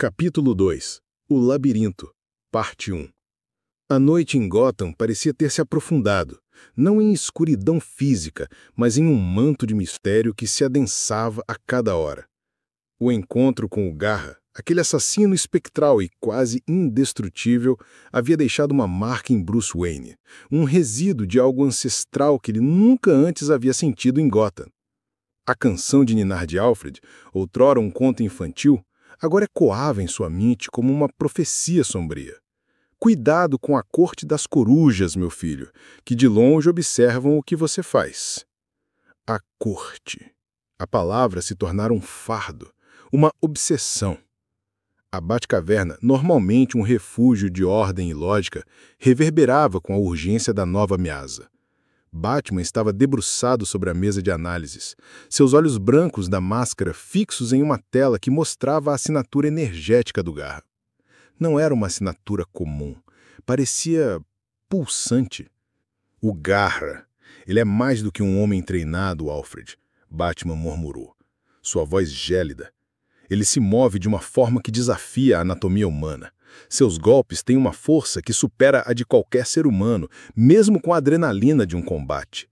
Capítulo 2 O Labirinto, Parte 1. A noite em Gotham parecia ter se aprofundado, não em escuridão física, mas em um manto de mistério que se adensava a cada hora. O encontro com o Garra, aquele assassino espectral e quase indestrutível, havia deixado uma marca em Bruce Wayne, um resíduo de algo ancestral que ele nunca antes havia sentido em Gotham. A canção de ninar de Alfred, outrora um conto infantil, agora ecoava em sua mente como uma profecia sombria. Cuidado com a corte das corujas, meu filho, que de longe observam o que você faz. A corte. A palavra se tornara um fardo, uma obsessão. A Batcaverna, normalmente um refúgio de ordem e lógica, reverberava com a urgência da nova ameaça. Batman estava debruçado sobre a mesa de análises, seus olhos brancos da máscara fixos em uma tela que mostrava a assinatura energética do Garra. Não era uma assinatura comum, parecia pulsante. O Garra. Ele é mais do que um homem treinado, Alfred, Batman murmurou, sua voz gélida. Ele se move de uma forma que desafia a anatomia humana. Seus golpes têm uma força que supera a de qualquer ser humano, mesmo com a adrenalina de um combate.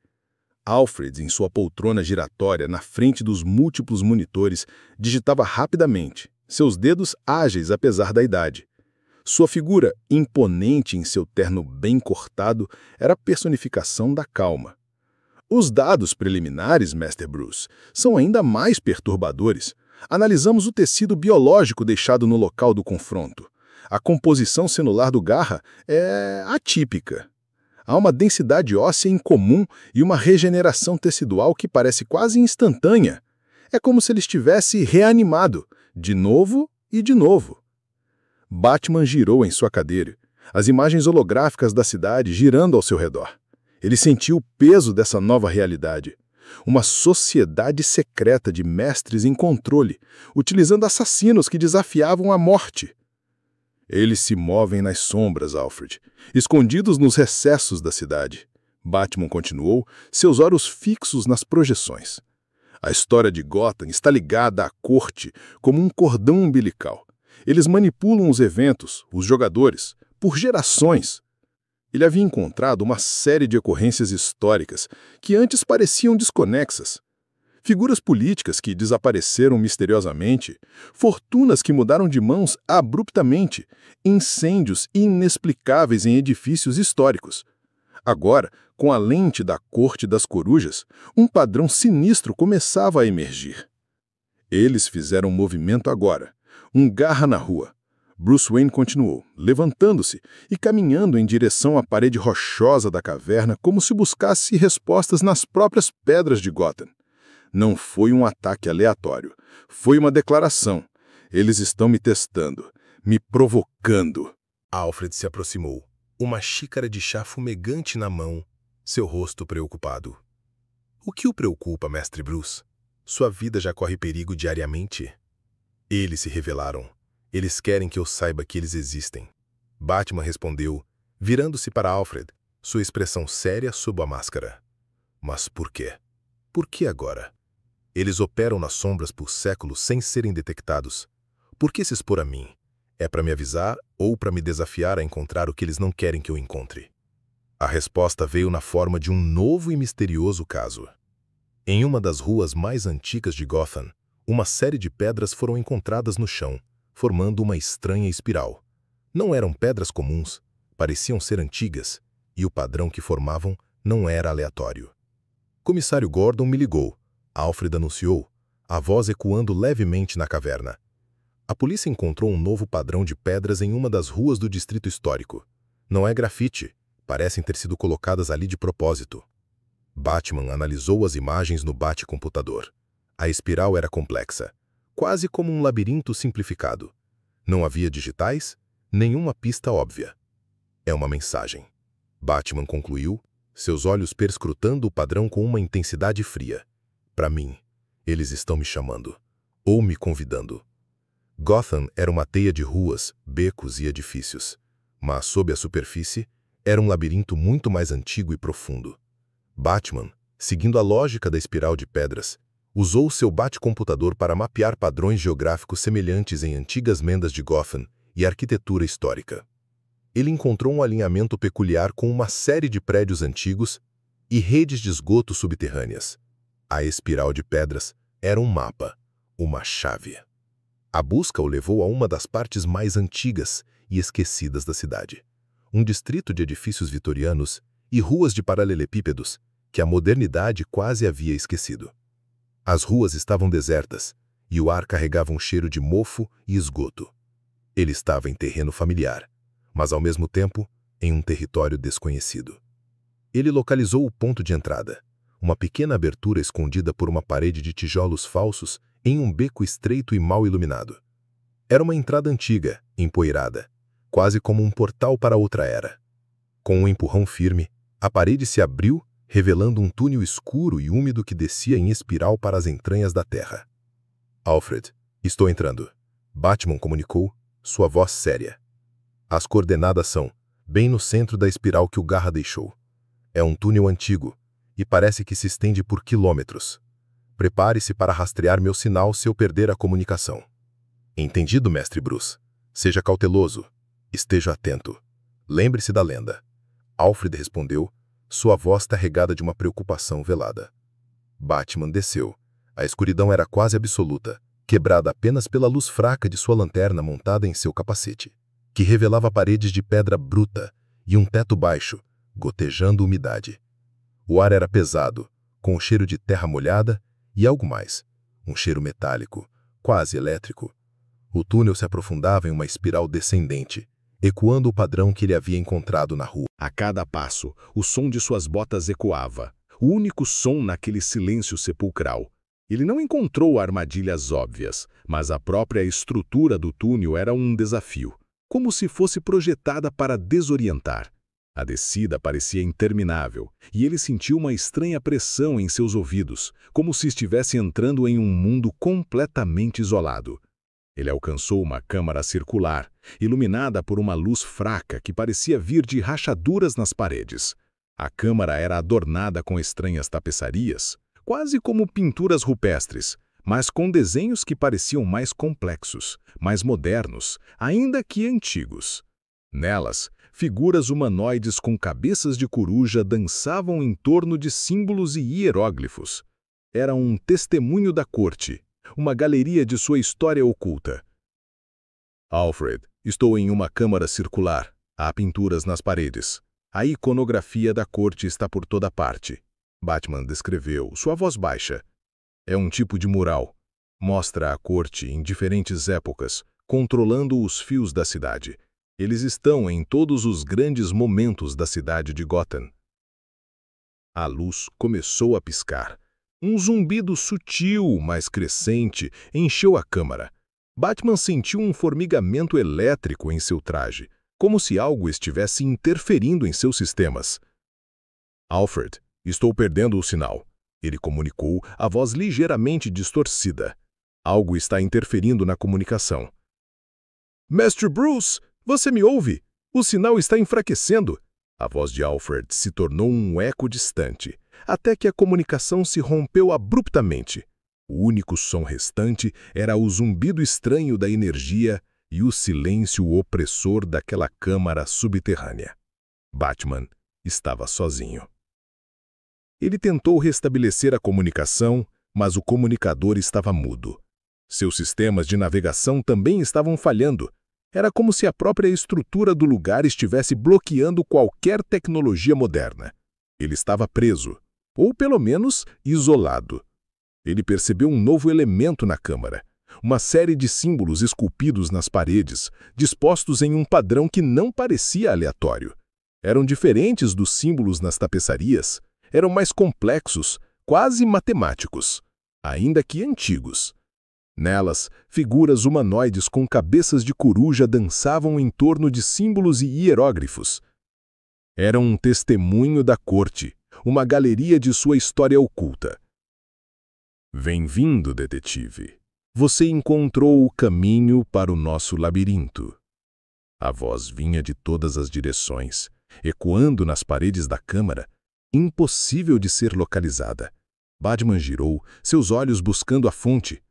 Alfred, em sua poltrona giratória, na frente dos múltiplos monitores, digitava rapidamente, seus dedos ágeis apesar da idade. Sua figura, imponente em seu terno bem cortado, era a personificação da calma. Os dados preliminares, Mestre Bruce, são ainda mais perturbadores. Analisamos o tecido biológico deixado no local do confronto. A composição celular do Garra é atípica. Há uma densidade óssea incomum e uma regeneração tecidual que parece quase instantânea. É como se ele estivesse reanimado, de novo e de novo. Batman girou em sua cadeira, as imagens holográficas da cidade girando ao seu redor. Ele sentiu o peso dessa nova realidade. Uma sociedade secreta de mestres em controle, utilizando assassinos que desafiavam a morte. Eles se movem nas sombras, Alfred, escondidos nos recessos da cidade. Batman continuou, seus olhos fixos nas projeções. A história de Gotham está ligada à corte como um cordão umbilical. Eles manipulam os eventos, os jogadores, por gerações. Ele havia encontrado uma série de ocorrências históricas que antes pareciam desconexas. Figuras políticas que desapareceram misteriosamente, fortunas que mudaram de mãos abruptamente, incêndios inexplicáveis em edifícios históricos. Agora, com a lente da Corte das Corujas, um padrão sinistro começava a emergir. Eles fizeram um movimento agora, um Garra na rua. Bruce Wayne continuou, levantando-se e caminhando em direção à parede rochosa da caverna como se buscasse respostas nas próprias pedras de Gotham. Não foi um ataque aleatório. Foi uma declaração. Eles estão me testando, me provocando. Alfred se aproximou, uma xícara de chá fumegante na mão, seu rosto preocupado. O que o preocupa, Mestre Bruce? Sua vida já corre perigo diariamente. Eles se revelaram. Eles querem que eu saiba que eles existem. Batman respondeu, virando-se para Alfred, sua expressão séria sob a máscara. Mas por quê? Por que agora? Eles operam nas sombras por séculos sem serem detectados. Por que se expor a mim? É para me avisar ou para me desafiar a encontrar o que eles não querem que eu encontre? A resposta veio na forma de um novo e misterioso caso. Em uma das ruas mais antigas de Gotham, uma série de pedras foram encontradas no chão, formando uma estranha espiral. Não eram pedras comuns, pareciam ser antigas, e o padrão que formavam não era aleatório. Comissário Gordon me ligou. Alfred anunciou, a voz ecoando levemente na caverna. A polícia encontrou um novo padrão de pedras em uma das ruas do distrito histórico. Não é grafite, parecem ter sido colocadas ali de propósito. Batman analisou as imagens no bate-computador. A espiral era complexa, quase como um labirinto simplificado. Não havia digitais, nenhuma pista óbvia. É uma mensagem. Batman concluiu, seus olhos perscrutando o padrão com uma intensidade fria. Para mim, eles estão me chamando, ou me convidando. Gotham era uma teia de ruas, becos e edifícios, mas sob a superfície, era um labirinto muito mais antigo e profundo. Batman, seguindo a lógica da espiral de pedras, Usou seu bate-computador para mapear padrões geográficos semelhantes em antigas mendas de Gotham e arquitetura histórica. Ele encontrou um alinhamento peculiar com uma série de prédios antigos e redes de esgoto subterrâneas. A espiral de pedras era um mapa, uma chave. A busca o levou a uma das partes mais antigas e esquecidas da cidade. Um distrito de edifícios vitorianos e ruas de paralelepípedos que a modernidade quase havia esquecido. As ruas estavam desertas e o ar carregava um cheiro de mofo e esgoto. Ele estava em terreno familiar, mas ao mesmo tempo em um território desconhecido. Ele localizou o ponto de entrada, uma pequena abertura escondida por uma parede de tijolos falsos em um beco estreito e mal iluminado. Era uma entrada antiga, empoeirada, quase como um portal para outra era. Com um empurrão firme, a parede se abriu, revelando um túnel escuro e úmido que descia em espiral para as entranhas da terra. Alfred, estou entrando. Batman comunicou, sua voz séria. As coordenadas são, bem no centro da espiral que o Garra deixou. É um túnel antigo, e parece que se estende por quilômetros. Prepare-se para rastrear meu sinal se eu perder a comunicação. Entendido, Mestre Bruce. Seja cauteloso. Esteja atento. Lembre-se da lenda. Alfred respondeu, sua voz carregada de uma preocupação velada. Batman desceu. A escuridão era quase absoluta, quebrada apenas pela luz fraca de sua lanterna montada em seu capacete, que revelava paredes de pedra bruta e um teto baixo, gotejando umidade. O ar era pesado, com o cheiro de terra molhada e algo mais, um cheiro metálico, quase elétrico. O túnel se aprofundava em uma espiral descendente, ecoando o padrão que ele havia encontrado na rua. A cada passo, o som de suas botas ecoava, o único som naquele silêncio sepulcral. Ele não encontrou armadilhas óbvias, mas a própria estrutura do túnel era um desafio, como se fosse projetada para desorientar. A descida parecia interminável, e ele sentiu uma estranha pressão em seus ouvidos, como se estivesse entrando em um mundo completamente isolado. Ele alcançou uma câmara circular, iluminada por uma luz fraca que parecia vir de rachaduras nas paredes. A câmara era adornada com estranhas tapeçarias, quase como pinturas rupestres, mas com desenhos que pareciam mais complexos, mais modernos, ainda que antigos. Nelas, figuras humanoides com cabeças de coruja dançavam em torno de símbolos e hieróglifos. Era um testemunho da corte, uma galeria de sua história oculta. Alfred, estou em uma câmara circular. Há pinturas nas paredes. A iconografia da corte está por toda parte. Batman descreveu, sua voz baixa. É um tipo de mural. Mostra a corte em diferentes épocas, controlando os fios da cidade. Eles estão em todos os grandes momentos da cidade de Gotham. A luz começou a piscar. Um zumbido sutil, mas crescente, encheu a câmara. Batman sentiu um formigamento elétrico em seu traje, como se algo estivesse interferindo em seus sistemas. Alfred, estou perdendo o sinal. Ele comunicou, a voz ligeiramente distorcida. Algo está interferindo na comunicação. Mestre Bruce! Você me ouve? O sinal está enfraquecendo. A voz de Alfred se tornou um eco distante, até que a comunicação se rompeu abruptamente. O único som restante era o zumbido estranho da energia e o silêncio opressor daquela câmara subterrânea. Batman estava sozinho. Ele tentou restabelecer a comunicação, mas o comunicador estava mudo. Seus sistemas de navegação também estavam falhando. Era como se a própria estrutura do lugar estivesse bloqueando qualquer tecnologia moderna. Ele estava preso, ou pelo menos isolado. Ele percebeu um novo elemento na câmara, uma série de símbolos esculpidos nas paredes, dispostos em um padrão que não parecia aleatório. Eram diferentes dos símbolos nas tapeçarias, eram mais complexos, quase matemáticos, ainda que antigos. Nelas, figuras humanoides com cabeças de coruja dançavam em torno de símbolos e hieróglifos. Era um testemunho da corte, uma galeria de sua história oculta. Bem-vindo, detetive. Você encontrou o caminho para o nosso labirinto. A voz vinha de todas as direções, ecoando nas paredes da câmara, impossível de ser localizada. Batman girou, seus olhos buscando a fonte.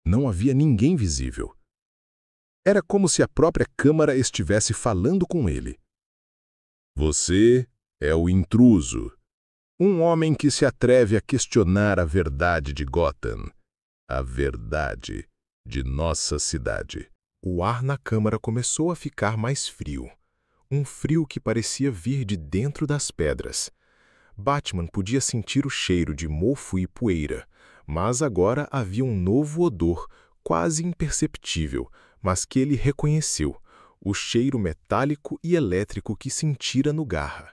Não havia ninguém visível. Era como se a própria câmara estivesse falando com ele. Você é o intruso. Um homem que se atreve a questionar a verdade de Gotham. A verdade de nossa cidade. O ar na câmara começou a ficar mais frio. Um frio que parecia vir de dentro das pedras. Batman podia sentir o cheiro de mofo e poeira, mas agora havia um novo odor, quase imperceptível, mas que ele reconheceu, o cheiro metálico e elétrico que sentira no Garra.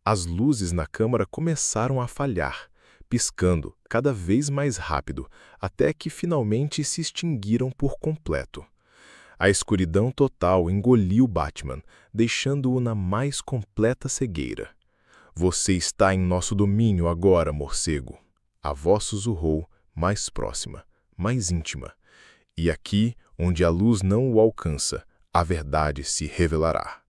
As luzes na câmara começaram a falhar, piscando cada vez mais rápido, até que finalmente se extinguiram por completo. A escuridão total engoliu Batman, deixando-o na mais completa cegueira. Você está em nosso domínio agora, morcego. A voz sussurrou, mais próxima, mais íntima. E aqui, onde a luz não o alcança, a verdade se revelará.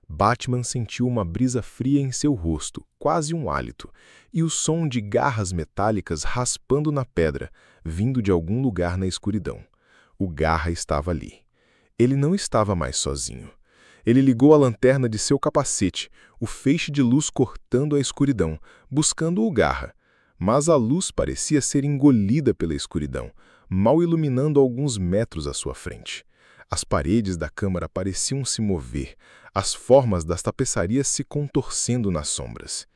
Batman sentiu uma brisa fria em seu rosto, quase um hálito, e o som de garras metálicas raspando na pedra, vindo de algum lugar na escuridão. O Garra estava ali. Ele não estava mais sozinho. Ele ligou a lanterna de seu capacete, o feixe de luz cortando a escuridão, buscando o Garra. Mas a luz parecia ser engolida pela escuridão, mal iluminando alguns metros à sua frente. As paredes da câmara pareciam se mover, as formas das tapeçarias se contorcendo nas sombras.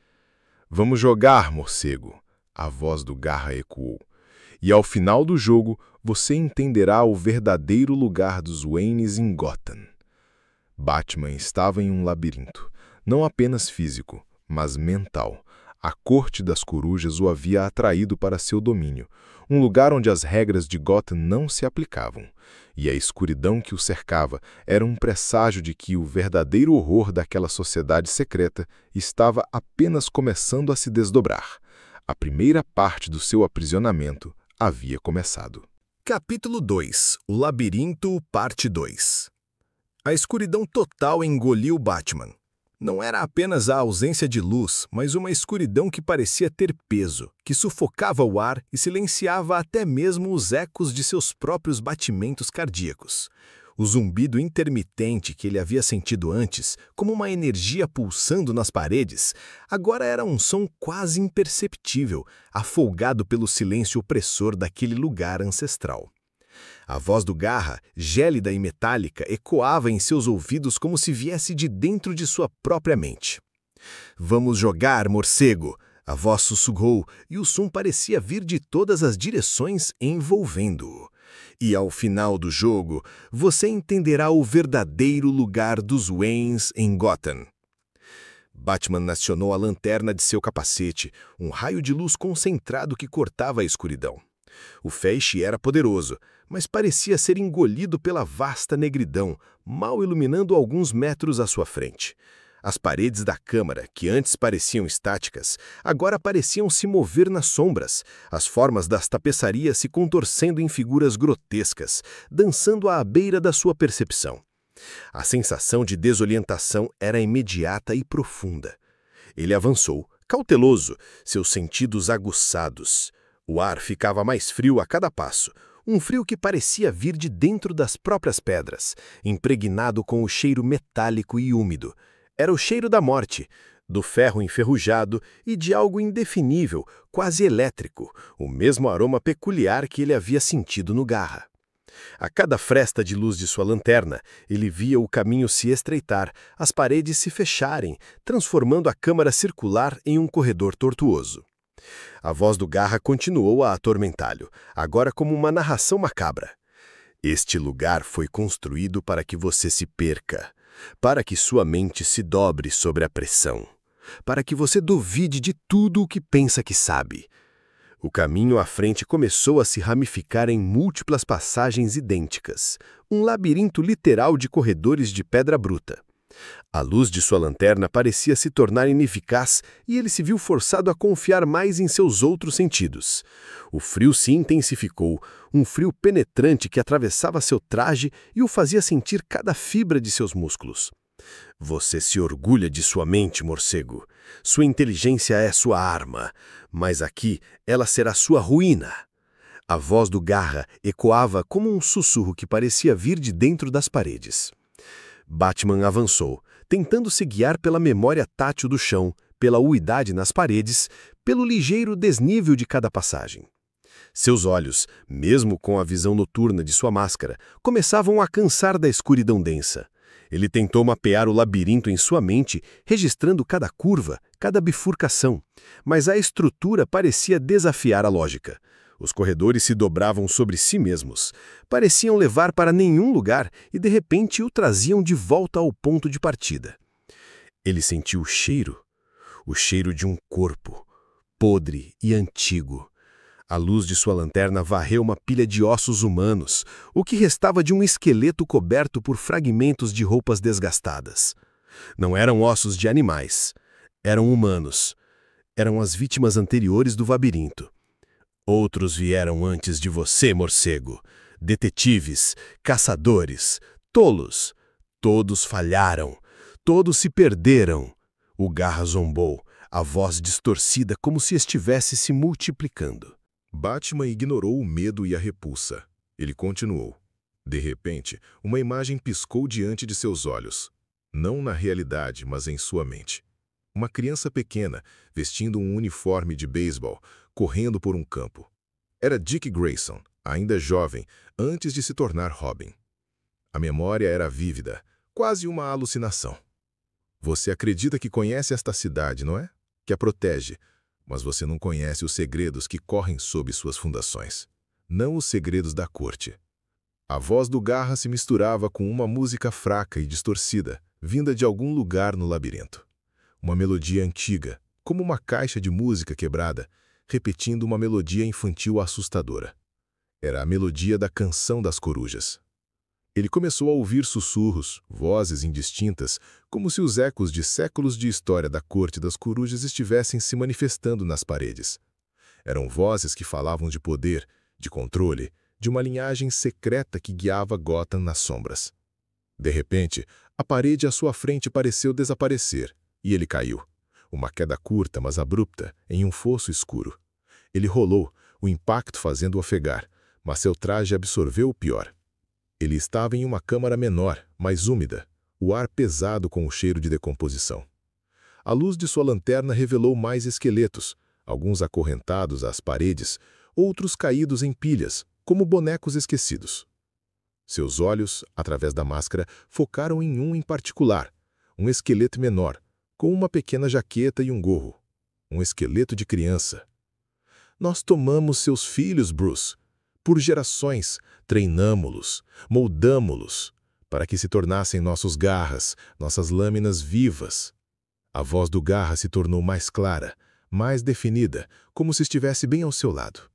Vamos jogar, morcego, a voz do Garra ecoou. E ao final do jogo, você entenderá o verdadeiro lugar dos Waynes em Gotham. Batman estava em um labirinto, não apenas físico, mas mental. A corte das corujas o havia atraído para seu domínio, um lugar onde as regras de Gotham não se aplicavam. E a escuridão que o cercava era um presságio de que o verdadeiro horror daquela sociedade secreta estava apenas começando a se desdobrar. A primeira parte do seu aprisionamento havia começado. Capítulo 2. O Labirinto, Parte 2. A escuridão total engoliu Batman. Não era apenas a ausência de luz, mas uma escuridão que parecia ter peso, que sufocava o ar e silenciava até mesmo os ecos de seus próprios batimentos cardíacos. O zumbido intermitente que ele havia sentido antes, como uma energia pulsando nas paredes, agora era um som quase imperceptível, afolgado pelo silêncio opressor daquele lugar ancestral. A voz do Garra, gélida e metálica, ecoava em seus ouvidos como se viesse de dentro de sua própria mente. Vamos jogar, morcego! A voz sussurrou e o som parecia vir de todas as direções envolvendo-o. E ao final do jogo, você entenderá o verdadeiro lugar dos Waynes em Gotham. Batman acionou a lanterna de seu capacete, um raio de luz concentrado que cortava a escuridão. O feixe era poderoso, mas parecia ser engolido pela vasta negridão, mal iluminando alguns metros à sua frente. As paredes da câmara, que antes pareciam estáticas, agora pareciam se mover nas sombras, as formas das tapeçarias se contorcendo em figuras grotescas, dançando à beira da sua percepção. A sensação de desorientação era imediata e profunda. Ele avançou, cauteloso, seus sentidos aguçados. O ar ficava mais frio a cada passo, um frio que parecia vir de dentro das próprias pedras, impregnado com o cheiro metálico e úmido. Era o cheiro da morte, do ferro enferrujado e de algo indefinível, quase elétrico, o mesmo aroma peculiar que ele havia sentido no Garra. A cada fresta de luz de sua lanterna, ele via o caminho se estreitar, as paredes se fecharem, transformando a câmara circular em um corredor tortuoso. A voz do Garra continuou a atormentá-lo, agora como uma narração macabra. Este lugar foi construído para que você se perca, para que sua mente se dobre sobre a pressão, para que você duvide de tudo o que pensa que sabe. O caminho à frente começou a se ramificar em múltiplas passagens idênticas, um labirinto literal de corredores de pedra bruta. A luz de sua lanterna parecia se tornar ineficaz e ele se viu forçado a confiar mais em seus outros sentidos. O frio se intensificou, um frio penetrante que atravessava seu traje e o fazia sentir cada fibra de seus músculos. Você se orgulha de sua mente, morcego. Sua inteligência é sua arma, mas aqui ela será sua ruína. A voz do Garra ecoava como um sussurro que parecia vir de dentro das paredes. Batman avançou, tentando se guiar pela memória tátil do chão, pela umidade nas paredes, pelo ligeiro desnível de cada passagem. Seus olhos, mesmo com a visão noturna de sua máscara, começavam a cansar da escuridão densa. Ele tentou mapear o labirinto em sua mente, registrando cada curva, cada bifurcação, mas a estrutura parecia desafiar a lógica. Os corredores se dobravam sobre si mesmos, pareciam levar para nenhum lugar e de repente o traziam de volta ao ponto de partida. Ele sentiu o cheiro de um corpo, podre e antigo. A luz de sua lanterna varreu uma pilha de ossos humanos, o que restava de um esqueleto coberto por fragmentos de roupas desgastadas. Não eram ossos de animais, eram humanos. Eram as vítimas anteriores do labirinto. Outros vieram antes de você, morcego. Detetives, caçadores, tolos. Todos falharam. Todos se perderam. O Garra zombou, a voz distorcida como se estivesse se multiplicando. Batman ignorou o medo e a repulsa. Ele continuou. De repente, uma imagem piscou diante de seus olhos. Não na realidade, mas em sua mente. Uma criança pequena, vestindo um uniforme de beisebol, correndo por um campo. Era Dick Grayson, ainda jovem, antes de se tornar Robin. A memória era vívida, quase uma alucinação. Você acredita que conhece esta cidade, não é? Que a protege, mas você não conhece os segredos que correm sob suas fundações. Não os segredos da corte. A voz do Garra se misturava com uma música fraca e distorcida, vinda de algum lugar no labirinto. Uma melodia antiga, como uma caixa de música quebrada, repetindo uma melodia infantil assustadora. Era a melodia da Canção das Corujas. Ele começou a ouvir sussurros, vozes indistintas, como se os ecos de séculos de história da Corte das Corujas estivessem se manifestando nas paredes. Eram vozes que falavam de poder, de controle, de uma linhagem secreta que guiava Gotham nas sombras. De repente, a parede à sua frente pareceu desaparecer, e ele caiu. Uma queda curta, mas abrupta, em um fosso escuro. Ele rolou, o impacto fazendo-o ofegar, mas seu traje absorveu o pior. Ele estava em uma câmara menor, mais úmida, o ar pesado com o cheiro de decomposição. A luz de sua lanterna revelou mais esqueletos, alguns acorrentados às paredes, outros caídos em pilhas, como bonecos esquecidos. Seus olhos, através da máscara, focaram em um em particular, um esqueleto menor, com uma pequena jaqueta e um gorro. Um esqueleto de criança. Nós tomamos seus filhos, Bruce. Por gerações, treinamo-los, moldamo-los, para que se tornassem nossos garras, nossas lâminas vivas. A voz do Garra se tornou mais clara, mais definida, como se estivesse bem ao seu lado.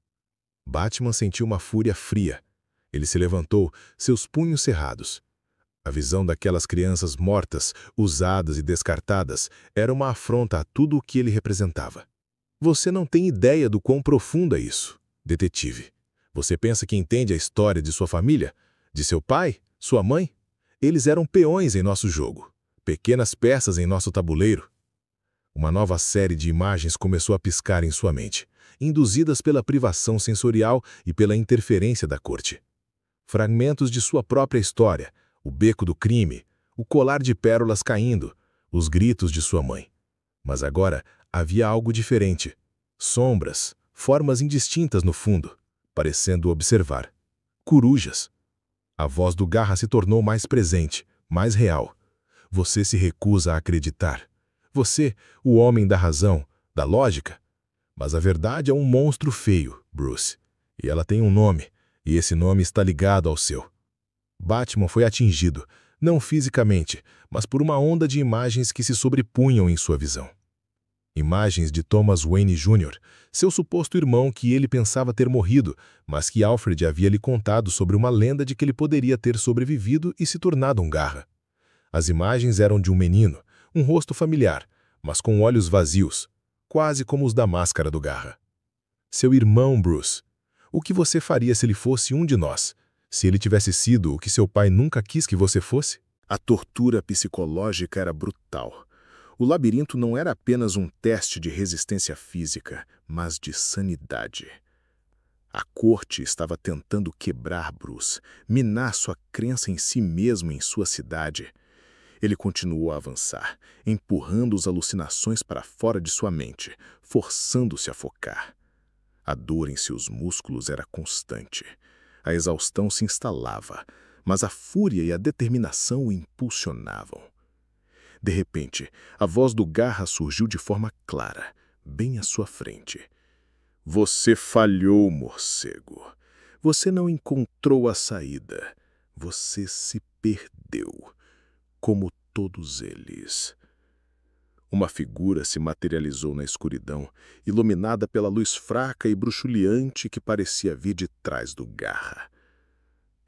Batman sentiu uma fúria fria. Ele se levantou, seus punhos cerrados. A visão daquelas crianças mortas, usadas e descartadas, era uma afronta a tudo o que ele representava. Você não tem ideia do quão profundo é isso, detetive. Você pensa que entende a história de sua família? De seu pai? Sua mãe? Eles eram peões em nosso jogo, pequenas peças em nosso tabuleiro. Uma nova série de imagens começou a piscar em sua mente, induzidas pela privação sensorial e pela interferência da corte. Fragmentos de sua própria história, o beco do crime, o colar de pérolas caindo, os gritos de sua mãe. Mas agora havia algo diferente. Sombras, formas indistintas no fundo, parecendo observar. Corujas. A voz do Garra se tornou mais presente, mais real. Você se recusa a acreditar. Você, o homem da razão, da lógica. Mas a verdade é um monstro feio, Bruce. E ela tem um nome, e esse nome está ligado ao seu. Batman foi atingido, não fisicamente, mas por uma onda de imagens que se sobrepunham em sua visão. Imagens de Thomas Wayne Jr., seu suposto irmão que ele pensava ter morrido, mas que Alfred havia lhe contado sobre uma lenda de que ele poderia ter sobrevivido e se tornado um Garra. As imagens eram de um menino, um rosto familiar, mas com olhos vazios, quase como os da máscara do Garra. Seu irmão, Bruce. O que você faria se ele fosse um de nós? Se ele tivesse sido o que seu pai nunca quis que você fosse? A tortura psicológica era brutal. O labirinto não era apenas um teste de resistência física, mas de sanidade. A corte estava tentando quebrar Bruce, minar sua crença em si mesmo e em sua cidade. Ele continuou a avançar, empurrando as alucinações para fora de sua mente, forçando-se a focar. A dor em seus músculos era constante. A exaustão se instalava, mas a fúria e a determinação o impulsionavam. De repente, a voz do Garra surgiu de forma clara, bem à sua frente. Você falhou, morcego. Você não encontrou a saída. Você se perdeu, como todos eles. Uma figura se materializou na escuridão, iluminada pela luz fraca e bruxuleante que parecia vir de trás do Garra.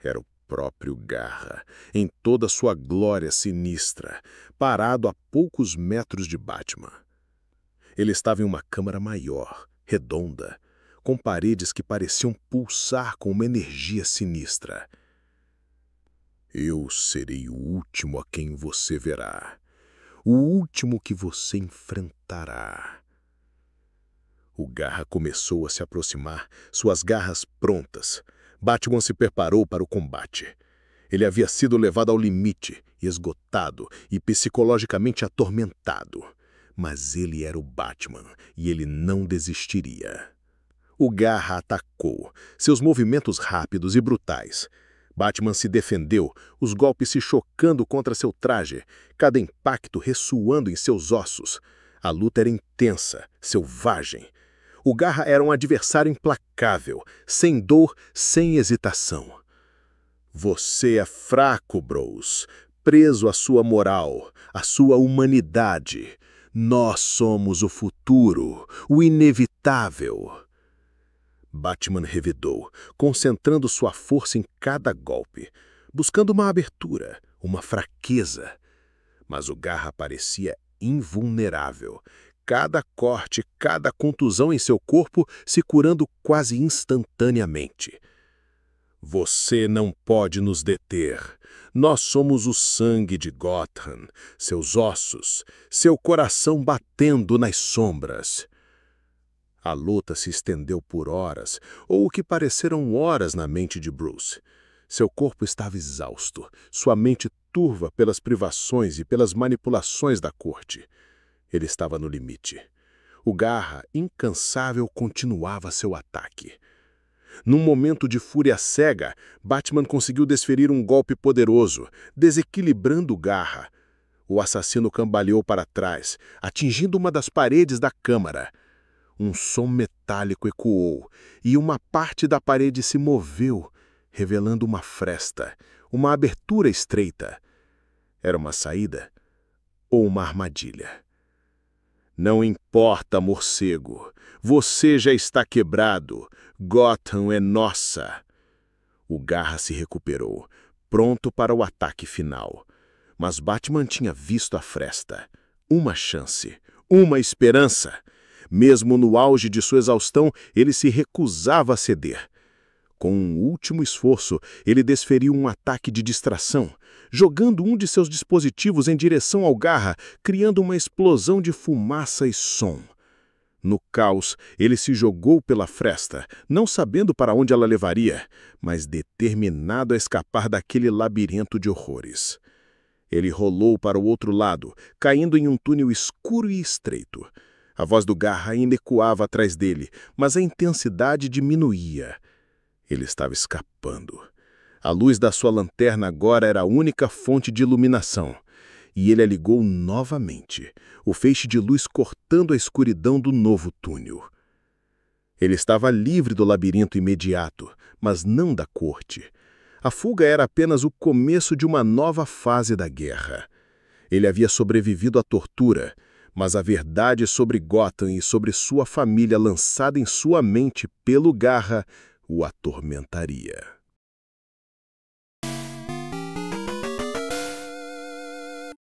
Era o próprio Garra, em toda sua glória sinistra, parado a poucos metros de Batman. Ele estava em uma câmara maior, redonda, com paredes que pareciam pulsar com uma energia sinistra. Eu serei o último a quem você verá. O último que você enfrentará. O Garra começou a se aproximar, suas garras prontas. Batman se preparou para o combate. Ele havia sido levado ao limite, esgotado e psicologicamente atormentado. Mas ele era o Batman e ele não desistiria. O Garra atacou, seus movimentos rápidos e brutais. Batman se defendeu, os golpes se chocando contra seu traje, cada impacto ressoando em seus ossos. A luta era intensa, selvagem. O Garra era um adversário implacável, sem dor, sem hesitação. Você é fraco, Bruce, preso à sua moral, à sua humanidade. Nós somos o futuro, o inevitável. Batman revidou, concentrando sua força em cada golpe, buscando uma abertura, uma fraqueza. Mas o Garra parecia invulnerável. Cada corte, cada contusão em seu corpo se curando quase instantaneamente. Você não pode nos deter. Nós somos o sangue de Gotham, seus ossos, seu coração batendo nas sombras. A luta se estendeu por horas, ou o que pareceram horas na mente de Bruce. Seu corpo estava exausto, sua mente turva pelas privações e pelas manipulações da corte. Ele estava no limite. O Garra, incansável, continuava seu ataque. Num momento de fúria cega, Batman conseguiu desferir um golpe poderoso, desequilibrando o Garra. O assassino cambaleou para trás, atingindo uma das paredes da câmara. Um som metálico ecoou, e uma parte da parede se moveu, revelando uma fresta, uma abertura estreita. Era uma saída ou uma armadilha? Não importa, morcego. Você já está quebrado. Gotham é nossa. O Garra se recuperou, pronto para o ataque final. Mas Batman tinha visto a fresta. Uma chance, uma esperança. Mesmo no auge de sua exaustão, ele se recusava a ceder. Com um último esforço, ele desferiu um ataque de distração, jogando um de seus dispositivos em direção ao Garra, criando uma explosão de fumaça e som. No caos, ele se jogou pela fresta, não sabendo para onde ela levaria, mas determinado a escapar daquele labirinto de horrores. Ele rolou para o outro lado, caindo em um túnel escuro e estreito. A voz do Garra ainda ecoava atrás dele, mas a intensidade diminuía. Ele estava escapando. A luz da sua lanterna agora era a única fonte de iluminação. E ele a ligou novamente, o feixe de luz cortando a escuridão do novo túnel. Ele estava livre do labirinto imediato, mas não da corte. A fuga era apenas o começo de uma nova fase da guerra. Ele havia sobrevivido à tortura, mas a verdade sobre Gotham e sobre sua família lançada em sua mente pelo Garra o atormentaria.